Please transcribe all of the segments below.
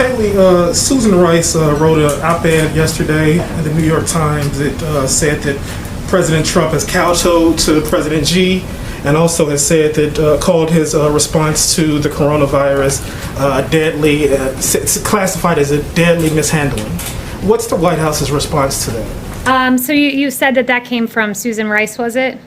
Kayleigh, Susan Rice wrote an op-ed yesterday in the New York Times that said that President Trump has kowtowed to President Xi, and also has said that called his response to the coronavirus deadly, classified as a deadly mishandling. What's the White House's response to that? So you said that came from Susan Rice, was it?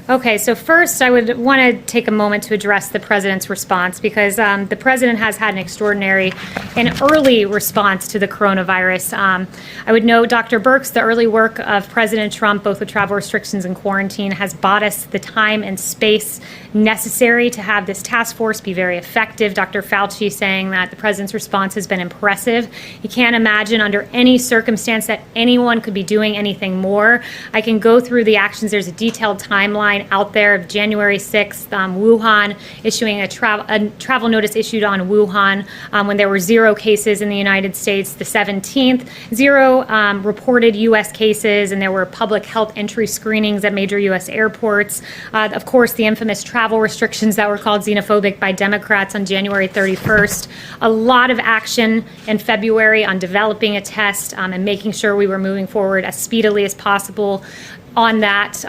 Okay, so first I would want to take a moment to address the president's response, because the president has had an extraordinary and early response to the coronavirus. I would note, Dr. Birx, the early work of President Trump, both with travel restrictions and quarantine, has bought us the time and space necessary to have this task force be very effective. Dr. Fauci saying that the president's response has been impressive. You can't imagine under any circumstance that anyone could be doing anything more. I can go through the actions. There's a detailed timeline out there of January 6th, Wuhan issuing a travel notice issued on Wuhan when there were 0 cases in the United States. The 17th, 0 reported U.S. cases, and there were public health entry screenings at major U.S. airports. Of course, the infamous travel restrictions that were called xenophobic by Democrats on January 31st. A lot of action in February on developing a test and making sure we were moving forward as speedily as possible on that.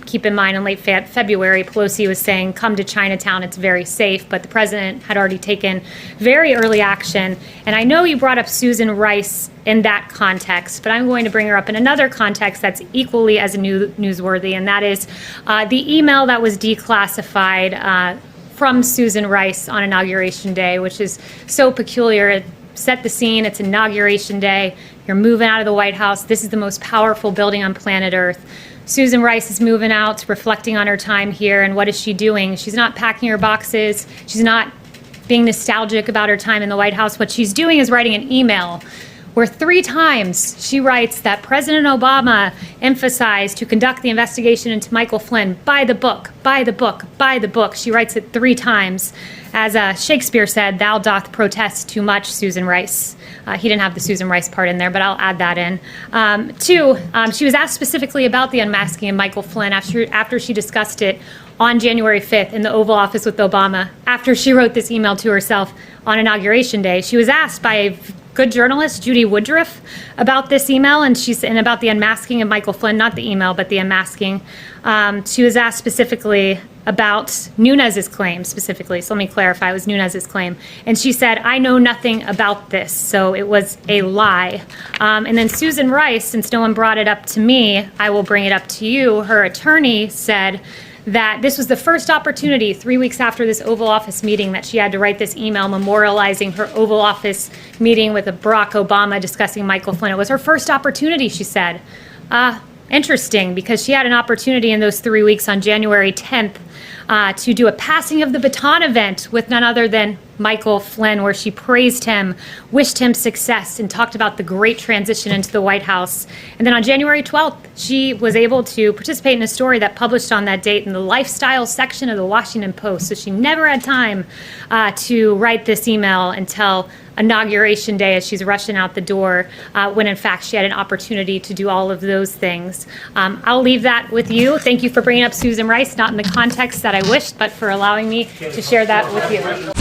Keep in mind, in late February, Pelosi was saying, come to Chinatown, it's very safe, but the president had already taken very early action. And I know you brought up Susan Rice in that context, but I'm going to bring her up in another context that's equally as newsworthy, and that is the email that was declassified from Susan Rice on Inauguration Day, which is so peculiar. It set the scene. It's Inauguration Day. You're moving out of the White House. This is the most powerful building on planet Earth. Susan Rice is moving out, reflecting on her time here, and what is she doing? She's not packing her boxes. She's not being nostalgic about her time in the White House. What she's doing is writing an email where 3 times she writes that President Obama emphasized to conduct the investigation into Michael Flynn by the book, by the book, by the book. She writes it 3 times. As Shakespeare said, thou doth protest too much, Susan Rice. He didn't have the Susan Rice part in there, but I'll add that in. 2, she was asked specifically about the unmasking of Michael Flynn after she discussed it on January 5th in the Oval Office with Obama, after she wrote this email to herself on Inauguration Day. She was asked by a good journalist, Judy Woodruff, about this email and about the unmasking of Michael Flynn, not the email, but the unmasking. She was asked specifically about Nunes's claim specifically. So let me clarify, it was Nunes's claim. And she said, I know nothing about this, so it was a lie. And then Susan Rice, since no one brought it up to me, I will bring it up to you. Her attorney said that this was the first opportunity 3 weeks after this Oval Office meeting that she had to write this email memorializing her Oval Office meeting with Barack Obama discussing Michael Flynn. It was her first opportunity, she said. Interesting, because she had an opportunity in those 3 weeks on January 10th to do a passing of the baton event with none other than Michael Flynn, where she praised him, wished him success, and talked about the great transition into the White House. And then on January 12th, she was able to participate in a story that published on that date in the lifestyle section of the Washington Post. So she never had time to write this email until Inauguration Day as she's rushing out the door, when in fact she had an opportunity to do all of those things. I'll leave that with you. Thank you for bringing up Susan Rice, not in the context that I wished, but for allowing me to share that with you.